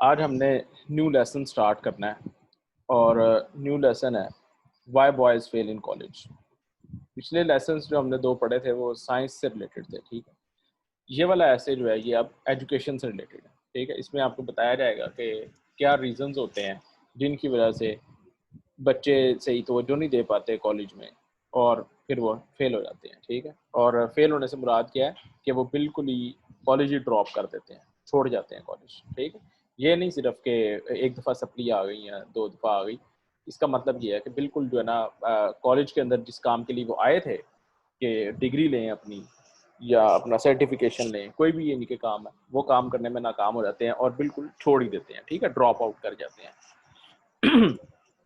آج ہم نے نیو لیسن سٹارٹ کرنا ہے اور نیو لیسن ہے why boys fail in college. پچھلے لیسنس جو ہم نے دو پڑھے تھے وہ سائنس سے ریلیٹڈ تھے، ٹھیک ہے۔ یہ والا ایسے جو ہے یہ اب ایجوکیشن سے ریلیٹڈ ہے، ٹھیک ہے۔ اس میں آپ کو بتایا جائے گا کہ کیا ریزنز ہوتے ہیں جن کی وجہ سے بچے صحیح توجہ نہیں دے پاتے کالج میں اور پھر وہ فیل ہو جاتے ہیں، ٹھیک ہے۔ اور فیل ہونے سے مراد کیا ہے کہ وہ بالکل ہی کالج ہی ڈراپ کر دیتے ہیں، چھوڑ جاتے ہیں کالج، ٹھیک ہے۔ یہ نہیں صرف کہ ایک دفعہ سپلی آ گئی ہیں، دو دفعہ آ گئی، اس کا مطلب یہ ہے کہ بالکل جو ہے نا کالج کے اندر جس کام کے لیے وہ آئے تھے کہ ڈگری لیں اپنی یا اپنا سرٹیفکیشن لیں، کوئی بھی یہ کام ہے، وہ کام کرنے میں ناکام ہو جاتے ہیں اور بالکل چھوڑ ہی دیتے ہیں، ٹھیک ہے، ڈراپ آؤٹ کر جاتے ہیں۔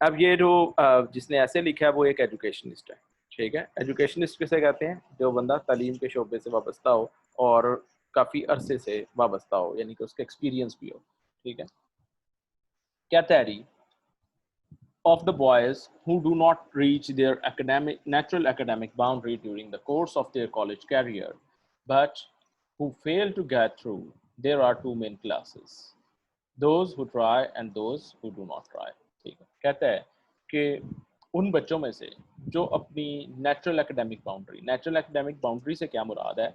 اب یہ جو جس نے ایسے لکھا ہے وہ ایک ایجوکیشنسٹ ہے، ٹھیک ہے۔ ایجوکیشنسٹ کسے کہتے ہیں؟ جو بندہ تعلیم کے شعبے سے وابستہ ہو اور کافی عرصے سے وابستہ ہو، یعنی کہ اس کا ایکسپیرینس بھی ہو، ٹھیک ہے۔ کہتا ہے of the boys who do not reach their natural academic boundary during the course of their college career, but who fail to get through, there are two main classes: those who try and those who do not try. ٹھیک ہے، کہتا ہے کہ ان بچوں میں سے جو اپنی نیچرل اکیڈیمک باؤنڈری سے کیا مراد ہے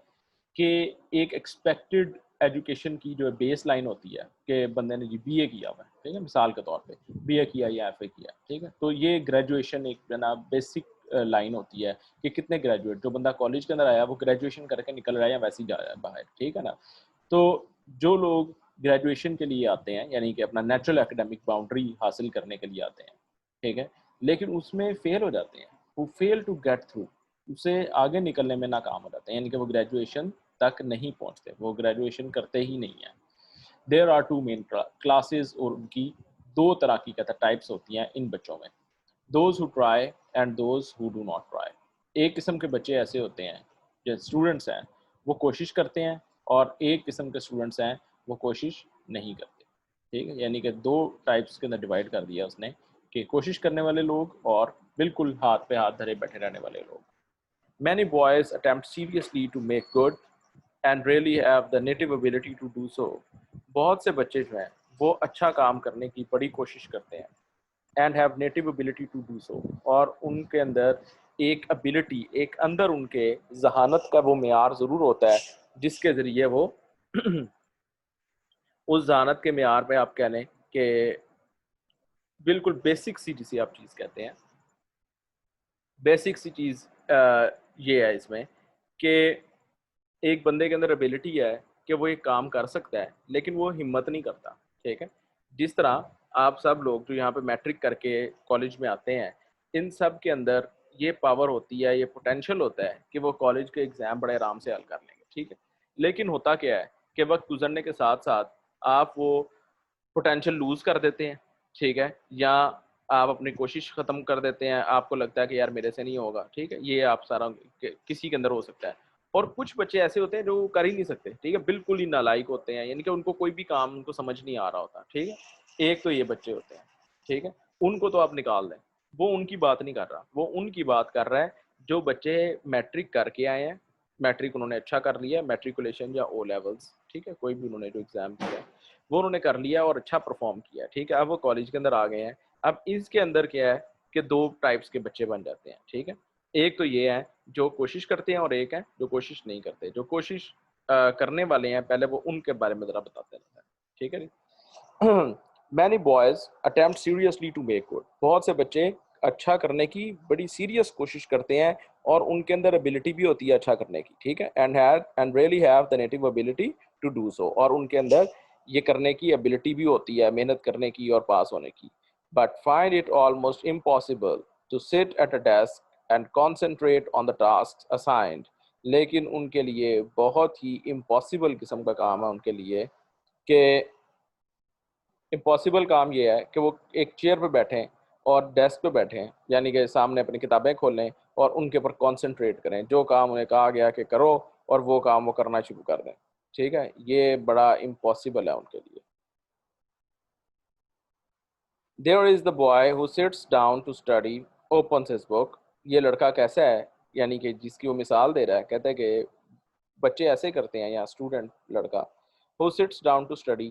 کہ ایک ایکسپیکٹڈ ایجوکیشن کی جو بیس لائن ہوتی ہے کہ بندے نے بی اے کیا ہوا ہے، ٹھیک ہے، مثال کے طور پہ بی اے کیا یا ایف اے کیا، ٹھیک ہے، تو یہ گریجویشن ایک جناب بیسک لائن ہوتی ہے کہ کتنے گریجویٹ جو بندہ کالج کے اندر آیا وہ گریجویشن کر کے نکل رہا ہے یا ویسے ہی جا رہا ہے باہر، ٹھیک ہے نا۔ تو جو لوگ گریجویشن کے لیے آتے ہیں یعنی کہ اپنا نیچرل اکیڈیمک باؤنڈری حاصل کرنے کے لیے آتے ہیں، ٹھیک ہے، لیکن اس میں فیل ہو جاتے ہیں، وہ فیل ٹو گیٹ تھرو، اسے آگے نکلنے میں ناکام ہو جاتے ہیں، یعنی کہ وہ گریجویشن تک نہیں پہنچتے، وہ گریجویشن کرتے ہی نہیں ہیں۔ There are two main classes, اور ان کی دو طرح کی ٹائپس ہوتی ہیں ان بچوں میں، those who try and those who do not try. ایک قسم کے بچے ایسے ہوتے ہیں جو اسٹوڈنٹس ہیں وہ کوشش کرتے ہیں، اور ایک قسم کے اسٹوڈنٹس ہیں وہ کوشش نہیں کرتے، ٹھیک ہے، یعنی کہ دو ٹائپس کے اندر ڈیوائڈ کر دیا اس نے کہ کوشش کرنے والے لوگ اور بالکل ہاتھ پہ ہاتھ دھرے بیٹھے رہنے والے لوگ۔ Many boys attempt seriously to make good and really have the native ability to do so. بہت سے بچے جو ہیں وہ اچھا کام کرنے کی بڑی کوشش کرتے ہیں and have native ability to do so، اور ان کے اندر ایک ability، ایک اندر ان کے ذہانت کا وہ معیار ضرور ہوتا ہے جس کے ذریعے وہ اس ذہانت کے معیار پہ آپ کہہ لیں کہ بالکل بیسک سی جسے آپ چیز کہتے ہیں، بیسک سی چیز یہ ہے اس میں کہ ایک بندے کے اندر ایبلٹی ہے کہ وہ ایک کام کر سکتا ہے لیکن وہ ہمت نہیں کرتا، ٹھیک ہے۔ جس طرح آپ سب لوگ جو یہاں پہ میٹرک کر کے کالج میں آتے ہیں، ان سب کے اندر یہ پاور ہوتی ہے، یہ پوٹینشیل ہوتا ہے کہ وہ کالج کے ایگزام بڑے آرام سے حل کر لیں گے، ٹھیک ہے۔ لیکن ہوتا کیا ہے کہ وقت گزرنے کے ساتھ ساتھ آپ وہ پوٹینشیل لوز کر دیتے ہیں، ٹھیک ہے، یا آپ اپنی کوشش ختم کر دیتے ہیں، آپ کو لگتا ہے کہ یار میرے سے نہیں ہوگا، ٹھیک ہے، یہ آپ سارا کسی کے اندر ہو سکتا ہے۔ اور کچھ بچے ایسے ہوتے ہیں جو کر ہی نہیں سکتے، ٹھیک ہے، بالکل ہی نالائق ہوتے ہیں، یعنی کہ ان کو کوئی بھی کام ان کو سمجھ نہیں آ رہا ہوتا، ٹھیک ہے۔ ایک تو یہ بچے ہوتے ہیں، ٹھیک ہے، ان کو تو آپ نکال دیں، وہ ان کی بات نہیں کر رہا، وہ ان کی بات کر رہا ہے جو بچے میٹرک کر کے آئے ہیں، میٹرک انہوں نے اچھا کر لیا، میٹریکولیشن یا او لیولز، ٹھیک ہے، کوئی بھی انہوں نے جو ایگزام کیا ہے وہ انہوں نے کر لیا اور اچھا پرفارم کیا، ٹھیک ہے۔ اب وہ کالج کے اندر آ گئے ہیں، اب اس کے اندر کیا ہے کہ دو ٹائپس کے بچے بن جاتے ہیں، ٹھیک ہے۔ ایک تو یہ ہے جو کوشش کرتے ہیں اور ایک ہے جو کوشش نہیں کرتے۔ جو کوشش کرنے والے ہیں پہلے وہ ان کے بارے میں ذرا بتاتے ہیں، ٹھیک ہے جی۔ many boys attempt seriously to make good، بہت سے بچے اچھا کرنے کی بڑی سیریس کوشش کرتے ہیں اور ان کے اندر ابیلٹی بھی ہوتی ہے اچھا کرنے کی، ٹھیک ہے، and really have the native ability to do so، اور ان کے اندر یہ کرنے کی ابیلٹی بھی ہوتی ہے محنت کرنے کی اور پاس ہونے کی، but find it almost impossible to sit at a desk and concentrate on the tasks assigned، لیکن ان کے لیے بہت ہی امپاسبل قسم کا کام ہے ان کے لیے کہ امپاسبل کام یہ ہے کہ وہ ایک چیئر پہ بیٹھیں اور ڈیسک پہ بیٹھیں، یعنی کہ سامنے اپنی کتابیں کھولیں اور ان کے اوپر کانسنٹریٹ کریں، جو کام انہیں کہا گیا کہ کرو اور وہ کام وہ کرنا شروع کر دیں، ٹھیک ہے، یہ بڑا امپاسبل ہے ان کے لیے۔ There is the boy who sits down to study, opens his book، یہ لڑکا کیسا ہے، یعنی کہ جس کی وہ مثال دے رہا ہے، کہتا ہے کہ بچے ایسے کرتے ہیں یا اسٹوڈنٹ لڑکا who sits down to study،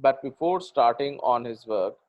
But before starting on his work,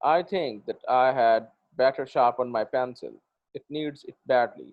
I think that I had better sharpen my pencil. It needs it badly.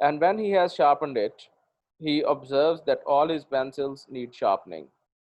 And when he has sharpened it, he observes that all his pencils need sharpening.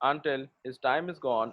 until his time is gone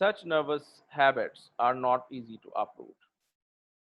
Such nervous habits are not easy to uproot.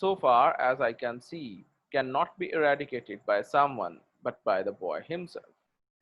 so far as I can see, cannot be eradicated by someone but by the boy himself.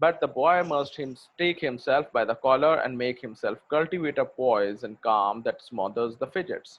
But the boy must take himself by the collar and make himself cultivate a poise and calm that smothers the fidgets.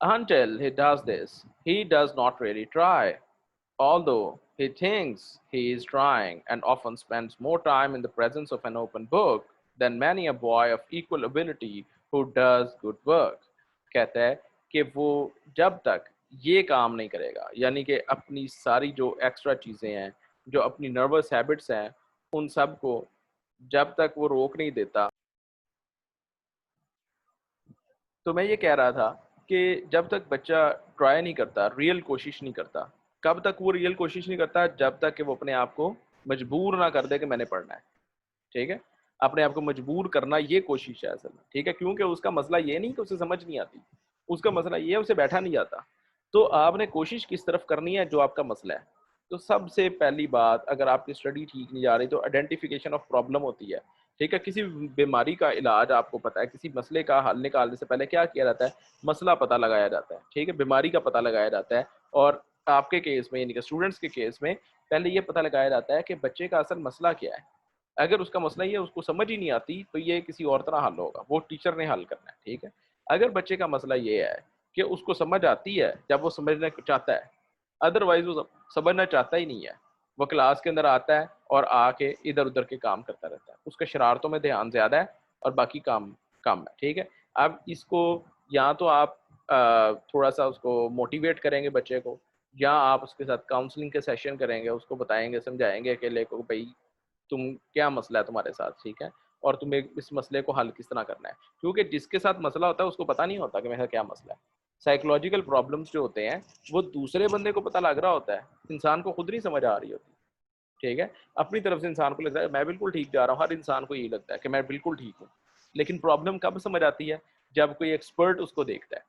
Until he does this, he does not really try, although he thinks he is trying and often spends more time in the presence of an open book than many a boy of equal ability who does good work. کہتا ہے کہ وہ جب تک یہ کام نہیں کرے گا, یعنی کہ اپنی ساری جو ایکسٹرا چیزیں ہیں, جو اپنی نروس ہیبٹس ہیں, ان سب کو جب تک وہ روک نہیں دیتا. تو میں یہ کہہ رہا تھا کہ جب تک بچہ ٹرائی نہیں کرتا, ریئل کوشش نہیں کرتا, کب تک وہ ریئل کوشش نہیں کرتا؟ جب تک کہ وہ اپنے آپ کو مجبور نہ کر دے کہ میں نے پڑھنا ہے. ٹھیک ہے, اپنے آپ کو مجبور کرنا یہ کوشش ہے اصل میں. ٹھیک ہے, کیونکہ اس کا مسئلہ یہ نہیں کہ اسے سمجھ نہیں آتی, اس کا مسئلہ یہ ہے اسے بیٹھا نہیں جاتا. تو آپ نے کوشش کس طرف کرنی ہے جو آپ کا مسئلہ ہے. تو سب سے پہلی بات, اگر آپ کی اسٹڈی ٹھیک نہیں جا رہی تو آئیڈینٹیفیکیشن آف پرابلم ہوتی ہے. ٹھیک ہے, کسی بیماری کا علاج آپ کو پتہ ہے, کسی مسئلے کا حل نکالنے سے پہلے کیا کیا جاتا ہے؟ مسئلہ پتہ لگایا جاتا ہے. ٹھیک ہے, بیماری کا پتہ لگایا جاتا ہے. اور آپ کے کیس میں, یعنی کہ اسٹوڈنٹس کے کیس میں, پہلے یہ پتہ لگایا جاتا ہے کہ بچے کا اصل مسئلہ کیا ہے. اگر اس کا مسئلہ یہ اس کو سمجھ ہی نہیں آتی تو یہ کسی اور طرح حل ہوگا, وہ ٹیچر نے حل کرنا ہے. ٹھیک ہے, اگر بچے کا مسئلہ یہ ہے کہ اس کو سمجھ آتی ہے جب وہ سمجھنا چاہتا ہے, ادروائز وہ سمجھنا چاہتا ہی نہیں ہے, وہ کلاس کے اندر آتا ہے اور آ کے ادھر ادھر کے کام کرتا رہتا ہے, اس کا شرارتوں میں دھیان زیادہ ہے اور باقی کام کم ہے. ٹھیک ہے, اب اس کو یا تو آپ تھوڑا سا اس کو موٹیویٹ کریں گے بچے کو, یا آپ اس کے ساتھ کاؤنسلنگ کے سیشن کریں گے, اس کو بتائیں گے, سمجھائیں گے کہ لے کو بھائی تم کیا مسئلہ ہے تمہارے ساتھ. ٹھیک ہے, اور تمہیں اس مسئلے کو حل کس طرح کرنا ہے, کیونکہ جس کے ساتھ مسئلہ ہوتا ہے اس کو پتہ نہیں ہوتا کہ میرا کیا مسئلہ ہے. سائیکولوجیکل پرابلمس جو ہوتے ہیں وہ دوسرے بندے کو پتہ لگ رہا ہوتا ہے, انسان کو خود نہیں سمجھ آ رہی ہوتی. ٹھیک ہے, اپنی طرف سے انسان کو لگتا ہے میں بالکل ٹھیک جا رہا ہوں, ہر انسان کو یہی لگتا ہے کہ میں بالکل ٹھیک ہوں. لیکن پرابلم کب سمجھ آتی ہے؟ جب کوئی ایکسپرٹ اس کو دیکھتا ہے.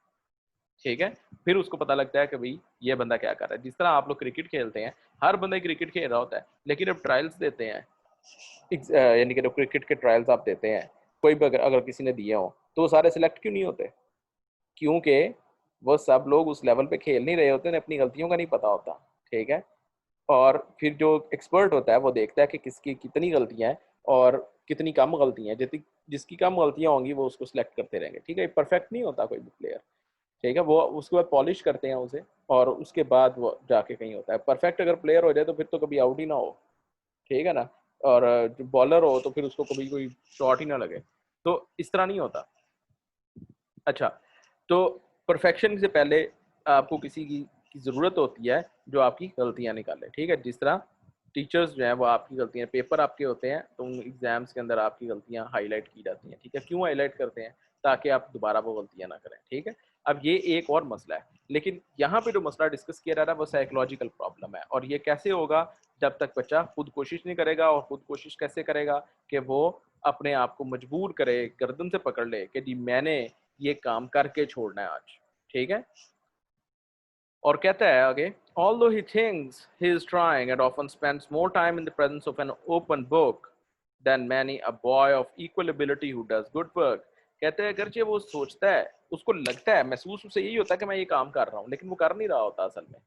ٹھیک ہے, پھر اس کو پتہ لگتا ہے کہ بھائی یہ بندہ کیا کر رہا ہے. جس طرح آپ لوگ کرکٹ کھیلتے ہیں, ہر بندہ کرکٹ کھیل رہا ہوتا ہے, لیکن اب ٹرائلز دیتے ہیں, یعنی کہ جو کرکٹ کے ٹرائلز آپ دیتے ہیں, کوئی بھی اگر کسی نے دیے ہوں تو وہ سارے سلیکٹ کیوں نہیں ہوتے؟ کیونکہ وہ سب لوگ اس لیول پہ کھیل نہیں رہے ہوتے, انہیں اپنی غلطیوں کا نہیں پتا ہوتا. ٹھیک ہے, اور پھر جو ایکسپرٹ ہوتا ہے وہ دیکھتا ہے کہ کس کی کتنی غلطیاں ہیں اور کتنی کم غلطیاں ہیں. جس کی کم غلطیاں ہوں گی وہ اس کو سلیکٹ کرتے رہیں گے. ٹھیک ہے, پرفیکٹ نہیں ہوتا کوئی بھی پلیئر. ٹھیک ہے, وہ اس کے بعد پالش کرتے ہیں اسے, اور اس کے بعد وہ جا کے کہیں ہوتا ہے. پرفیکٹ اگر پلیئر ہو جائے تو پھر تو کبھی آؤٹ ہی نہ ہو. ٹھیک ہے نا, اور جو بالر ہو تو پھر اس کو کبھی کوئی شاٹ ہی نہ لگے. تو اس طرح نہیں ہوتا. اچھا, تو پرفیکشن سے پہلے آپ کو کسی کی ضرورت ہوتی ہے جو آپ کی غلطیاں نکالے. ٹھیک ہے, جس طرح ٹیچرز جو ہیں وہ آپ کی غلطیاں, پیپر آپ کے ہوتے ہیں تو ان ایگزامس کے اندر آپ کی غلطیاں ہائی لائٹ کی جاتی ہیں. ٹھیک ہے, کیوں ہائی لائٹ کرتے ہیں؟ تاکہ آپ دوبارہ وہ غلطیاں نہ کریں. ٹھیک ہے, اب یہ ایک اور مسئلہ ہے, لیکن یہاں پہ جو مسئلہ ڈسکس کیا جا رہا ہے وہ سائیکولوجیکل پرابلم ہے. اور یہ کیسے ہوگا؟ جب تک بچہ خود کوشش نہیں کرے گا. اور خود کوشش کیسے کرے گا؟ کہ وہ اپنے آپ کو مجبور کرے, گردن سے پکڑ لے کہ جی میں نے یہ کام کر کے چھوڑنا ہے آج. ٹھیک ہے, اور کہتا ہے آگے, although he thinks he is trying and often spends more time in the presence of an open book than many a boy of equal ability who does good work. کہتے ہیں اگرچہ وہ سوچتا ہے, اس کو لگتا ہے, محسوس اسے یہی ہوتا ہے کہ میں یہ کام کر رہا ہوں, لیکن وہ کر نہیں رہا ہوتا اصل میں.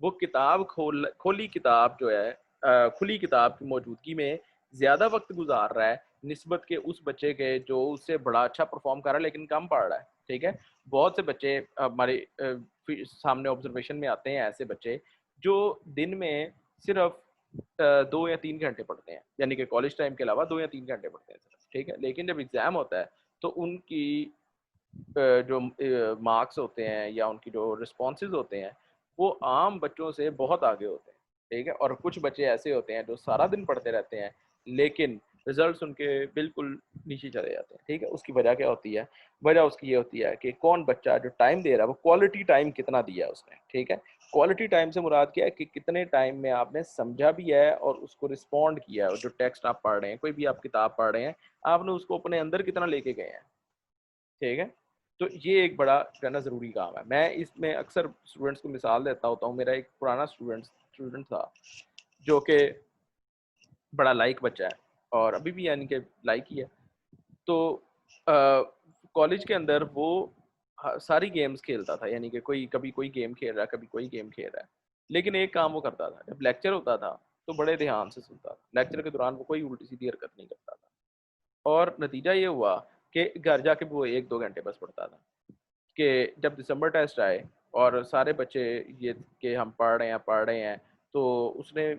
وہ کتاب کھولی کتاب جو ہے, کھلی کتاب کی موجودگی میں زیادہ وقت گزار رہا ہے نسبت کے اس بچے کے جو اس سے بڑا اچھا پرفارم کر رہا ہے لیکن کم پڑھ رہا ہے. ٹھیک ہے, بہت سے بچے ہمارے سامنے آبزرویشن میں آتے ہیں, ایسے بچے جو دن میں صرف 2 یا 3 گھنٹے پڑھتے ہیں, یعنی کہ کالج ٹائم کے علاوہ 2 یا 3 گھنٹے پڑھتے ہیں صرف. ٹھیک ہے, لیکن جب ایگزام ہوتا ہے تو ان کی جو مارکس ہوتے ہیں یا ان کی جو رسپانسز ہوتے ہیں وہ عام بچوں سے بہت آگے ہوتے ہیں. ٹھیک ہے, اور کچھ بچے ایسے ہوتے ہیں جو سارا دن پڑھتے رہتے ہیں لیکن ریزلٹس ان کے بالکل نیچے چلے جاتے ہیں. ٹھیک ہے, اس کی وجہ کیا ہوتی ہے؟ وجہ اس کی یہ ہوتی ہے کہ کون بچہ جو ٹائم دے رہا ہے وہ کوالٹی ٹائم کتنا دیا ہے اس نے. ٹھیک ہے, کوالٹی ٹائم سے مراد کیا ہے کہ کتنے ٹائم میں آپ نے سمجھا بھی ہے اور اس کو رسپونڈ کیا ہے. اور جو ٹیکسٹ آپ پڑھ رہے ہیں, کوئی بھی آپ کتاب پڑھ رہے ہیں, آپ نے اس کو اپنے اندر کتنا لے کے گئے ہیں. ٹھیک ہے, تو یہ ایک بڑا جو ہے نا ضروری کام ہے. میں اس میں اکثر اسٹوڈنٹس کو مثال دیتا ہوتا ہوں. میرا ایک پرانا اسٹوڈنٹ تھا جو کہ بڑا لائک بچہ ہے اور ابھی بھی یعنی کہ لائک ہی ہے. تو کالج کے اندر وہ ساری گیمز کھیلتا تھا, یعنی کہ کبھی کوئی گیم کھیل رہا ہے, کبھی کوئی گیم کھیل رہا ہے. لیکن ایک کام وہ کرتا تھا, جب لیکچر ہوتا تھا تو بڑے دھیان سے سنتا تھا. لیکچر کے دوران وہ کوئی الٹی سیدھی حرکت نہیں کرتا تھا. اور نتیجہ یہ ہوا کہ گھر جا کے وہ 1-2 گھنٹے بس پڑھتا تھا. کہ جب دسمبر ٹیسٹ آئے اور سارے بچے یہ کہ ہم پڑھ رہے ہیں تو اس نے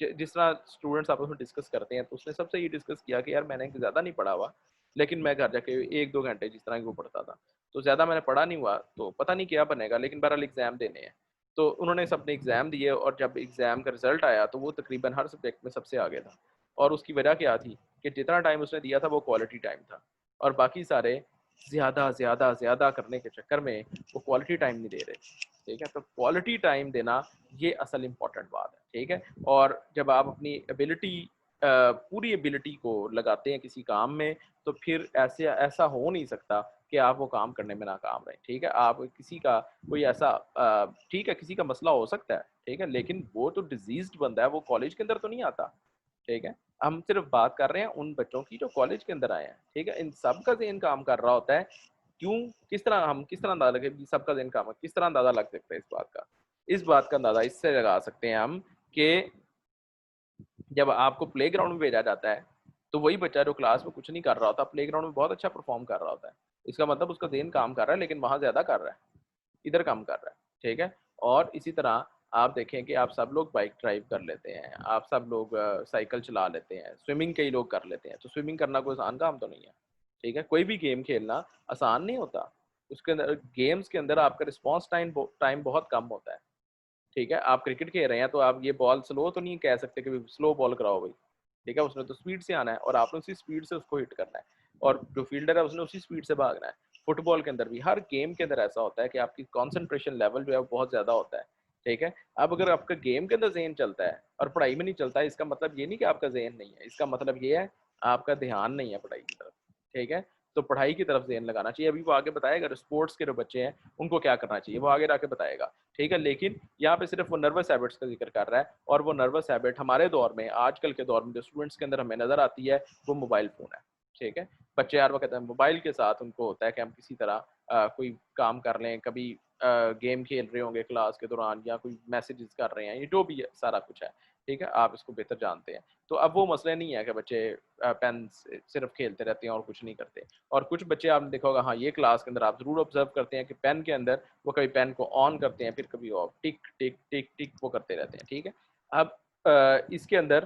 جس طرح اسٹوڈنٹس آپس میں ڈسکس کرتے ہیں تو اس نے سب سے یہ ڈسکس کیا کہ یار میں نے زیادہ نہیں پڑھا ہوا لیکن میں گھر جا کے 1-2 گھنٹے جس طرح وہ پڑھتا تھا تو زیادہ میں نے پڑھا نہیں ہوا تو پتہ نہیں کیا بنے گا لیکن بہرحال ایگزام دینے ہیں. تو انہوں نے سب نے ایگزام دیے اور جب ایگزام کا رزلٹ آیا تو وہ تقریباً ہر سبجیکٹ میں سب سے آگے تھا. اور اس کی وجہ کیا تھی کہ جتنا ٹائم اس نے دیا تھا وہ کوالٹی ٹائم تھا اور باقی سارے زیادہ زیادہ زیادہ کرنے کے چکر میں وہ کوالٹی ٹائم نہیں دے رہے. ٹھیک ہے, تو کوالٹی ٹائم دینا یہ اصل امپورٹنٹ بات ہے. ٹھیک ہے, اور جب آپ اپنی ایبلٹی پوری ایبلٹی کو لگاتے ہیں کسی کام میں تو پھر ایسا ہو نہیں سکتا کہ آپ وہ کام کرنے میں ناکام رہیں. ٹھیک ہے, آپ کسی کا کوئی ایسا ٹھیک ہے کسی کا مسئلہ ہو سکتا ہے ٹھیک ہے, لیکن وہ تو ڈیزیزڈ بندہ ہے, وہ کالج کے اندر تو نہیں آتا. ٹھیک ہے, ہم صرف بات کر رہے ہیں ان بچوں کی جو کالج کے اندر آئے ہیں. ٹھیک ہے, ان سب کا ذہن کام کر رہا ہوتا ہے. کیوں, کس طرح اندازہ لگے سب کا ذہن کام ہے, کس طرح اندازہ لگ سکتا ہے اس بات کا اندازہ اس سے لگا سکتے ہیں ہم کہ جب آپ کو پلے گراؤنڈ میں بھیجا جاتا ہے تو وہی بچہ جو کلاس میں کچھ نہیں کر رہا ہوتا پلے گراؤنڈ میں بہت اچھا پرفارم کر رہا ہوتا ہے. اس کا مطلب اس کا ذہن کام کر رہا ہے لیکن وہاں زیادہ کر رہا ہے, ادھر کم کر رہا ہے. ٹھیک ہے, اور اسی طرح آپ دیکھیں کہ آپ سب لوگ بائک ڈرائیو کر لیتے ہیں, آپ سب لوگ سائیکل چلا لیتے ہیں, سوئمنگ کئی لوگ کر لیتے ہیں. تو سوئمنگ کرنا کوئی آسان کام تو نہیں ہے. ٹھیک ہے, کوئی بھی گیم کھیلنا آسان نہیں ہوتا. اس کے اندر گیمز کے اندر آپ کا رسپانس ٹائم بہت کم ہوتا ہے. ٹھیک ہے, آپ کرکٹ کھیل رہے ہیں تو آپ یہ بال سلو تو نہیں کہہ سکتے کہ سلو بال کراؤ بھائی. ٹھیک ہے, اس نے تو اسپیڈ سے آنا ہے اور آپ نے اسی اسپیڈ سے اس کو ہٹ کرنا ہے اور جو فیلڈر ہے اس نے اسی اسپیڈ سے بھاگنا ہے. فٹ بال کے اندر بھی ہر گیم کے اندر ایسا ہوتا ہے کہ آپ کی کانسنٹریشن لیول جو ہے وہ بہت زیادہ ہوتا ہے. ٹھیک ہے, اب اگر آپ کا گیم کے اندر ذہن چلتا ہے اور پڑھائی میں نہیں چلتا ہے, اس کا مطلب یہ نہیں کہ آپ کا ذہن نہیں ہے, اس کا مطلب یہ ہے آپ کا دھیان نہیں ہے پڑھائی کی طرف. ٹھیک ہے, تو پڑھائی کی طرف ذہن لگانا چاہیے. ابھی وہ آگے بتائے گا اسپورٹس کے جو بچے ہیں ان کو کیا کرنا چاہیے, وہ آگے جا کے بتائے گا. ٹھیک ہے, لیکن یہاں پہ صرف وہ نروس ہیبٹس کا ذکر کر رہا ہے اور وہ نروس ہیبٹ ہمارے دور میں آج کل کے دور میں جو اسٹوڈنٹس کے اندر ہمیں نظر آتی ہے وہ موبائل فون ہے. ٹھیک ہے, بچے ہر وقت موبائل کے ساتھ ان کو ہوتا ہے کہ ہم کسی طرح کوئی کام کر لیں, کبھی گیم کھیل رہے ہوں گے کلاس کے دوران یا کوئی میسیجز کر رہے ہیں, یہ جو بھی سارا کچھ ہے. ٹھیک ہے, آپ اس کو بہتر جانتے ہیں. تو اب وہ مسئلہ نہیں ہے کہ بچے پین صرف کھیلتے رہتے ہیں اور کچھ نہیں کرتے. اور کچھ بچے آپ نے دیکھا ہوگا, ہاں یہ کلاس کے اندر آپ ضرور آبزرو کرتے ہیں کہ پین کے اندر وہ کبھی پین کو آن کرتے ہیں پھر کبھی آف, ٹک ٹک ٹک ٹک وہ کرتے رہتے ہیں. ٹھیک ہے, اب اس کے اندر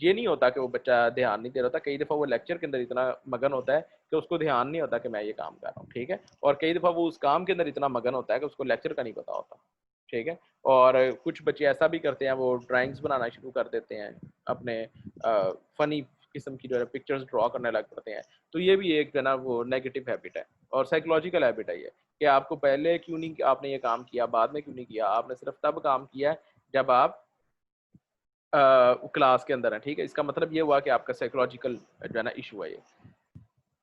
یہ نہیں ہوتا کہ وہ بچہ دھیان نہیں دے رہا ہوتا. کئی دفعہ وہ لیکچر کے اندر اتنا مگن ہوتا ہے کہ اس کو دھیان نہیں ہوتا کہ میں یہ کام کر رہا ہوں. ٹھیک ہے, اور کئی دفعہ وہ اس کام کے اندر اتنا مگن ہوتا ہے کہ اس کو لیکچر کا نہیں پتا ہوتا. ٹھیک ہے, اور کچھ بچے ایسا بھی کرتے ہیں, وہ ڈرائنگز بنانا شروع کر دیتے ہیں, اپنے فنی قسم کی جو ہے پکچرز ڈرا کرنے لگ پڑتے ہیں. تو یہ بھی ایک جو ہے نا وہ نیگیٹو ہیبٹ ہے اور سائیکولوجیکل ہیبٹ ہے یہ کہ آپ کو پہلے کیوں نہیں آپ نے یہ کام کیا, بعد میں کیوں نہیں کیا, آپ نے صرف تب کام کیا جب آپ کلاس کے اندر ہیں. ٹھیک ہے, اس کا مطلب یہ ہوا کہ آپ کا سائیکولوجیکل جو ہے نا ایشو ہے یہ.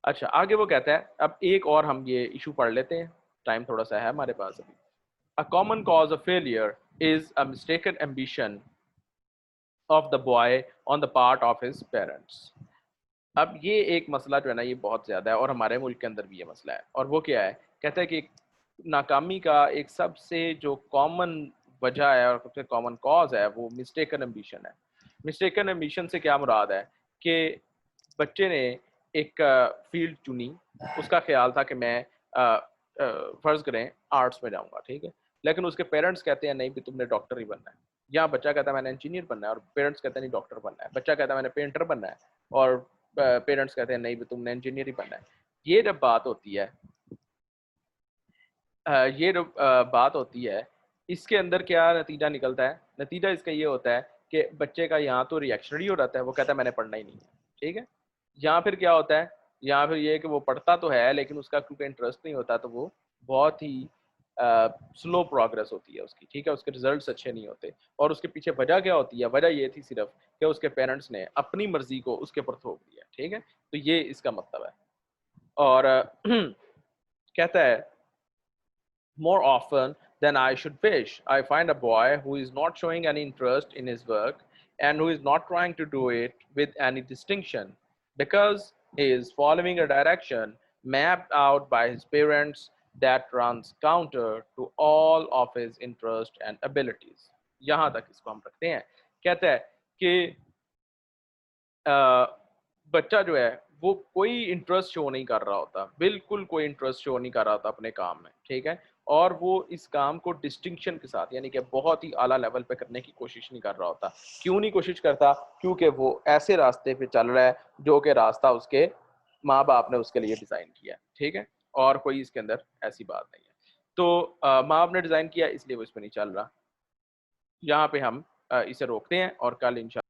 اچھا, آگے وہ کہتا ہے, اب ایک اور ہم یہ ایشو پڑھ لیتے ہیں, ٹائم تھوڑا سا ہے ہمارے پاس ابھی. A common cause of failure is a mistaken ambition of the boy on the part of his parents. اب یہ ایک مسئلہ جو ہے نا یہ بہت زیادہ ہے اور ہمارے ملک کے اندر بھی یہ مسئلہ ہے. اور وہ کیا ہے, کہتا ہے کہ ناکامی کا ایک سب سے جو کامن وجہ ہے اور سب سے کامن کاز ہے وہ مسٹیکن ایمبیشن ہے. مسٹیکن ایمبیشن سے کیا مراد ہے کہ بچے نے ایک فیلڈ چنی, اس کا خیال تھا کہ میں فرض کریں آرٹس میں جاؤں گا. ٹھیک ہے, لیکن اس کے پیرنٹس کہتے ہیں نہیں بھی تم نے ڈاکٹر ہی بننا ہے, یا بچہ کہتا ہے میں نے انجینئر بننا ہے اور پیرنٹس کہتے ہیں نہیں ڈاکٹر بننا ہے. بچہ کہتا ہے میں نے پینٹر بننا ہے اور پیرنٹس کہتے ہیں نہیں بھی تم نے انجینئر ہی بننا ہے. یہ جب بات ہوتی ہے اس کے اندر کیا نتیجہ نکلتا ہے, نتیجہ اس کا یہ ہوتا ہے کہ بچے کا یہاں تو ریئیکشنری ہو جاتا ہے, وہ کہتا ہے میں نے پڑھنا ہی نہیں ہے. ٹھیک ہے, یہاں پھر کیا ہوتا ہے, یہاں پھر یہ کہ وہ پڑھتا تو ہے لیکن اس کا کیونکہ انٹرسٹ نہیں ہوتا تو وہ بہت ہی سلو پروگرس ہوتی ہے اس کی. ٹھیک ہے, اس کے ریزلٹس اچھے نہیں ہوتے. اور اس کے پیچھے وجہ کیا ہوتی ہے, وجہ یہ تھی صرف کہ اس کے پیرنٹس نے اپنی مرضی کو اس کے اوپر تھوپ دیا. ٹھیک ہے, تو یہ اس کا مطلب ہے. اور کہتا ہے more often than I should wish, I find a boy who is not showing any interest in his work and who is not trying to do it with any distinction because he is following a direction mapped out by his parents that runs counter to all of his interest and abilities. یہاں تک اس کو ہم رکھتے ہیں. کہتا ہے کہ بچہ جو ہے وہ کوئی انٹرسٹ شو نہیں کر رہا ہوتا, بالکل کوئی انٹرسٹ شو نہیں کر رہا ہوتا اپنے کام میں. ٹھیک ہے, اور وہ اس کام کو ڈسٹنکشن کے ساتھ یعنی کہ بہت ہی اعلیٰ لیول پہ کرنے کی کوشش نہیں کر رہا ہوتا. کیوں نہیں کوشش کرتا؟ کیونکہ وہ ایسے راستے پہ چل رہا ہے جو کہ راستہ اس کے ماں باپ نے اس کے لیے ڈیزائن کیا. ٹھیک ہے, اور کوئی اس کے اندر ایسی بات نہیں ہے. تو ماں باپ نے ڈیزائن کیا اس لیے وہ اس پہ نہیں چل رہا. یہاں پہ ہم اسے روکتے ہیں اور کل انشاءاللہ